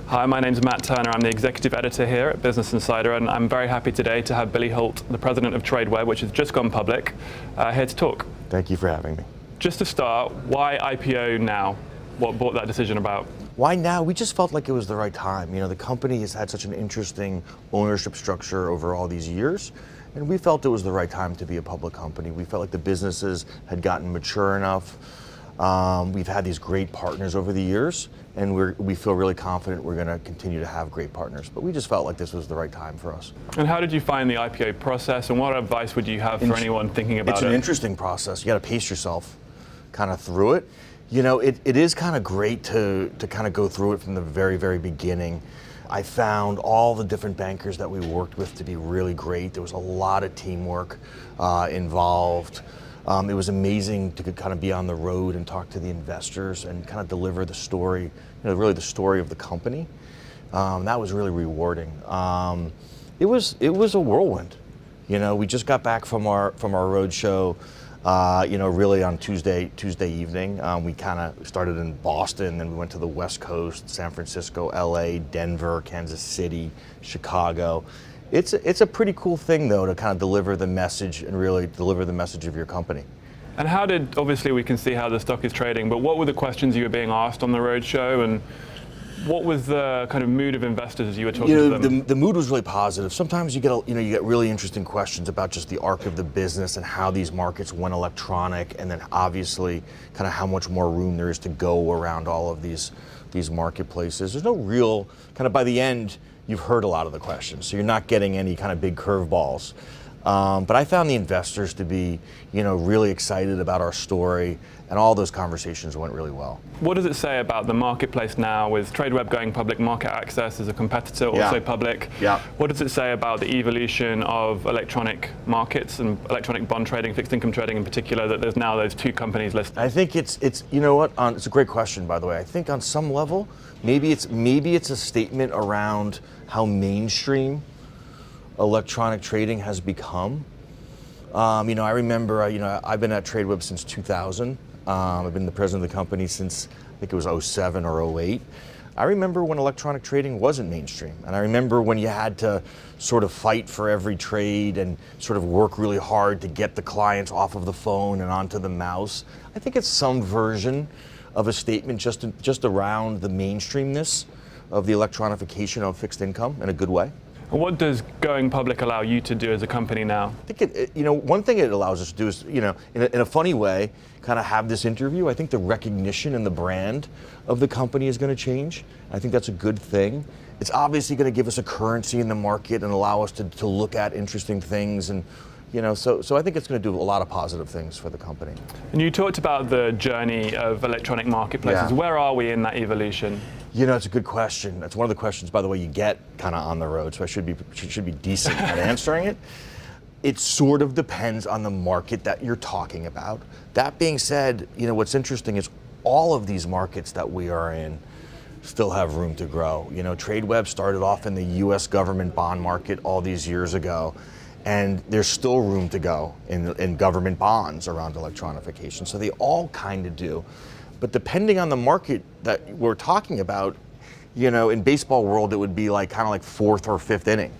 Hi, my name's Matt Turner. I'm the executive editor here at Business Insider, and I'm very happy today to have Billy Hult, the president of Tradeweb, which has just gone public, here to talk. Thank you for having me. Just to start, why IPO now? What brought that decision about? Why now? We just felt like it was the right time. You know, the company has had such an interesting ownership structure over all these years, and we felt it was the right time to be a public company. We felt like the businesses had gotten mature enough. We've had these great partners over the years, and we feel really confident we're going to continue to have great partners. But we just felt like this was the right time for us. And how did you find the IPO process, and what advice would you have for anyone thinking about it? It's an interesting process. You got to pace yourself kind of through it. You know, it is kind of great to kind of go through it from the very, very beginning. I found all the different bankers that we worked with to be really great. There was a lot of teamwork involved. It was amazing to kind of be on the road and talk to the investors and kind of deliver the story, you know, really the story of the company. That was really rewarding. It was a whirlwind. You know, we just got back from our road show. You know, really on Tuesday evening. We kind of started in Boston, then we went to the West Coast, San Francisco, LA, Denver, Kansas City, Chicago. It's a pretty cool thing, though, to kind of deliver the message and really deliver the message of your company. And how did, obviously we can see how the stock is trading, but what were the questions you were being asked on the roadshow, and what was the kind of mood of investors as you were talking to them? The mood was really positive. Sometimes you get really interesting questions about just the arc of the business and how these markets went electronic, and then obviously kind of how much more room there is to go around all of these marketplaces. There's no real kind of, by the end, you've heard a lot of the questions, so you're not getting any kind of big curveballs. But I found the investors to be, you know, really excited about our story, and all those conversations went really well. What does it say about the marketplace now, with Tradeweb going public, Market Access as a competitor also public? Yeah. What does it say about the evolution of electronic markets and electronic bond trading, fixed income trading in particular, that there's now those two companies listed? I think it's you know what, it's a great question, by the way. I think on some level, maybe it's a statement around how mainstream electronic trading has become. You know, I remember, you know, I've been at Tradeweb since 2000. I've been the president of the company since, I think it was 07 or 08. I remember when electronic trading wasn't mainstream. And I remember when you had to sort of fight for every trade and sort of work really hard to get the clients off of the phone and onto the mouse. I think it's some version of a statement just around the mainstreamness of the electronification of fixed income in a good way. And what does going public allow you to do as a company now? I think you know, one thing it allows us to do is, you know, in a funny way, kind of have this interview. I think the recognition and the brand of the company is going to change. I think that's a good thing. It's obviously going to give us a currency in the market and allow us to look at interesting things, and you know, so I think it's going to do a lot of positive things for the company. And you talked about the journey of electronic marketplaces. Yeah. Where are we in that evolution? You know, it's a good question. That's one of the questions, by the way, you get kind of on the road, so I should be decent at answering it. It sort of depends on the market that you're talking about. That being said, you know, what's interesting is all of these markets that we are in still have room to grow. You know, Tradeweb started off in the US government bond market all these years ago, and there's still room to go in government bonds around electronification. So they all kind of do. But depending on the market that we're talking about, you know, in baseball world, it would be like kind of like fourth or fifth inning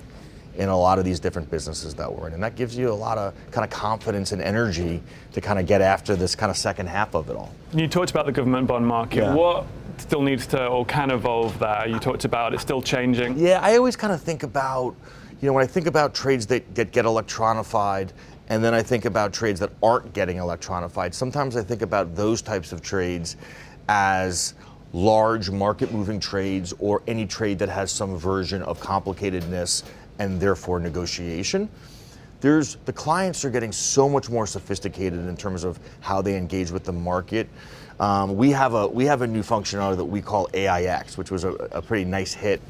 in a lot of these different businesses that we're in. And that gives you a lot of kind of confidence and energy to kind of get after this kind of second half of it all. You talked about the government bond market. Yeah. What still needs to or can evolve there? You talked about it's still changing. Yeah, I always kind of think about, you know, when I think about trades that get electronified, and then I think about trades that aren't getting electronified, sometimes I think about those types of trades as large market moving trades, or any trade that has some version of complicatedness and therefore negotiation. The clients are getting so much more sophisticated in terms of how they engage with the market. We have a new functionality that we call AIX, which was a pretty nice hit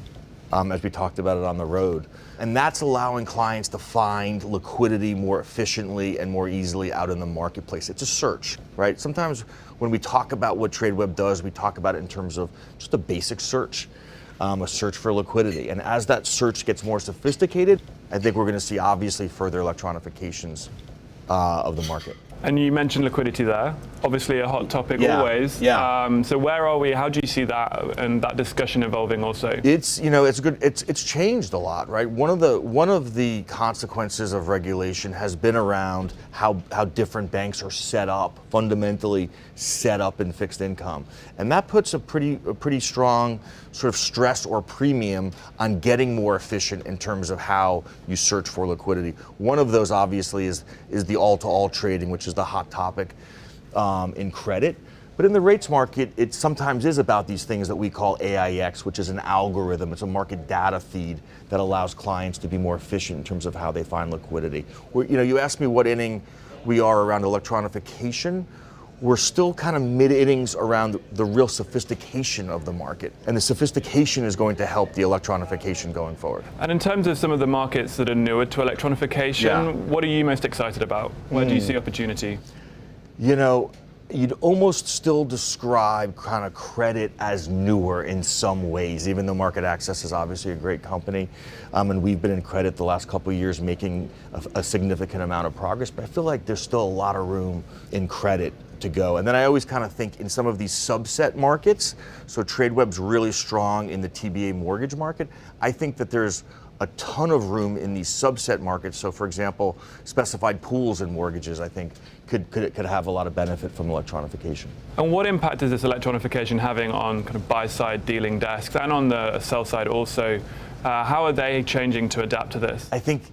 as we talked about it on the road. And that's allowing clients to find liquidity more efficiently and more easily out in the marketplace. It's a search, right? Sometimes when we talk about what Tradeweb does, we talk about it in terms of just a basic search, a search for liquidity. And as that search gets more sophisticated, I think we're going to see obviously further electronifications of the market. And you mentioned liquidity there. Obviously a hot topic always. Yeah. So where are we? How do you see that and that discussion evolving also? It's good. It's changed a lot, right? One of the consequences of regulation has been around how different banks are set up, fundamentally set up in fixed income, and that puts a pretty strong sort of stress or premium on getting more efficient in terms of how you search for liquidity. One of those obviously is the all-to-all trading, which is the hot topic in credit. But in the rates market, it sometimes is about these things that we call AIX, which is an algorithm. It's a market data feed that allows clients to be more efficient in terms of how they find liquidity. You asked me what inning we are around electronification. We're still kind of mid-innings around the real sophistication of the market. And the sophistication is going to help the electronification going forward. And in terms of some of the markets that are newer to electronification, what are you most excited about? Where do you see opportunity? You'd almost still describe kind of credit as newer in some ways, even though MarketAxess is obviously a great company. And we've been in credit the last couple of years making a significant amount of progress, but I feel like there's still a lot of room in credit to go. And then I always kind of think in some of these subset markets, so Tradeweb's really strong in the TBA mortgage market. I think that there's a ton of room in these subset markets. So for example, specified pools and mortgages, I think could have a lot of benefit from electronification. And what impact is this electronification having on kind of buy-side dealing desks and on the sell side also? How are they changing to adapt to this? I think,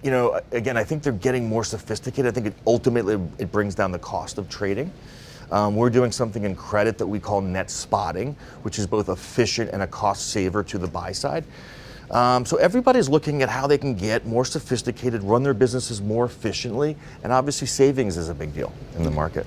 again, I think they're getting more sophisticated. I think ultimately it brings down the cost of trading. We're doing something in credit that we call net spotting, which is both efficient and a cost saver to the buy side. So everybody's looking at how they can get more sophisticated, run their businesses more efficiently, and obviously savings is a big deal in the market.